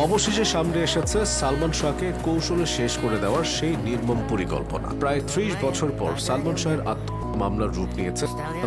অবশেষে সামনে এসেছে সালমান শাহকে কৌশলে শেষ করে দেওয়ার সেই নির্মম পরিকল্পনা। প্রায় ৩০ বছর পর সালমান শাহের মামলার রূপ নিয়েছে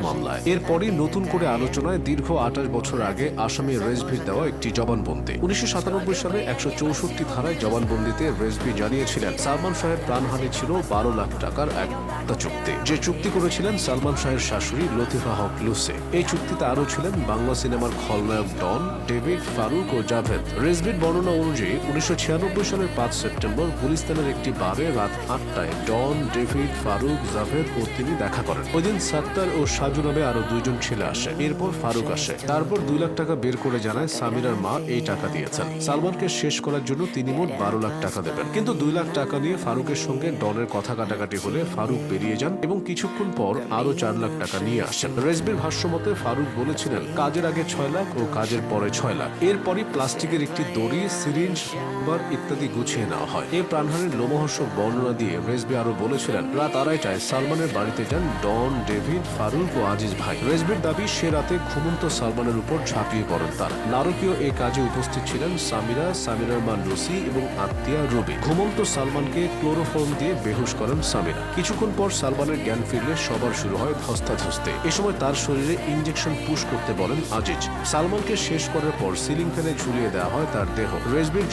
মামলায়। এরপরই নতুন করে আলোচনায় দীর্ঘ ২৮ বছর আগে আসামি রেজভির দেওয়া একটি জবানবন্দি। ১৯৯৭ সালে ১৬৪ ধারায় জবানবন্দিতে রেজভি জানিয়েছিলেন সালমান শাহের প্রাণহানি ছিল ১২ লাখ টাকার একটা চুক্তি, যে চুক্তি করেছিলেন সালমান শাহের শাশুড়ি লতিফা হক লুসি। এই চুক্তিতে আরও ছিলেন বাংলা সিনেমার খলনায়ক ডন, ডেভিড, ফারুক ও জাভেদ। রেজভির বর্ণনা অনুযায়ী ১৯৯৬ সালের ৫ সেপ্টেম্বর গুলিস্তানের একটি বারে রাত ৮টায় ডন, ডেভিড, ফারুক, জাভেদ ও তিনি দেখা করেন। ওই দিন সাত্তার ও সাজু নামে আরো ২ জন ছেলে আসে। এরপর ফারুক আসে। তারপর ২ লাখ টাকা বের করে জানায় সামিরার মা এই টাকা দিয়েছেন। সালমানকে শেষ করার জন্য তিনি মোট ১২ লাখ টাকা দেবেন। কিন্তু ২ লাখ টাকা নিয়ে ফারুকের সঙ্গে ডনের কথা কাটাকাটি হলে ফারুক বেরিয়ে যান এবং কিছুক্ষণ পর আরো ৪ লাখ টাকা নিয়ে আসেন। রেজভির ভাষ্য মতে ফারুক বলেছিলেন কাজের আগে ৬ লাখ ও কাজের পরে ৬ লাখ। এরপরই প্লাস্টিকের একটি দড়ি, সিরিঞ্জ ইত্যাদি গুছিয়ে নেওয়া হয়। এই প্রাণহানির লোমহর্ষক বর্ণনা দিয়ে রেজভি আরো বলেছিলেন রাত ২:৩০টায় সালমানের বাড়িতে যান ডন, ডেভিড, ফারুক ও আজিজ ভাই। রেজভির দাবি সে রাতে ঘুমন্ত সালমানের উপর ঝাঁপিয়ে পড়েন তারা। নারকীয় এই কাজে উপস্থিত ছিলেন সামিরা, সামিরার মা লুসি এবং আত্মীয়া রুবি। ঘুমন্ত সালমানকে ক্লোরোফর্ম দিয়ে বেহুশ করেন সামিরা। কিছুক্ষণ পর সালমানের জ্ঞান ফিরলে সবার শুরু হয় ধস্তাধস্তি। এ সময় তার শরীরে ইঞ্জেকশন পুশ করতে বলেন আজিজ। সালমানকে শেষ করার পর সিলিং ফ্যানে ঝুলিয়ে দেওয়া হয় তার দেহ। রেজভির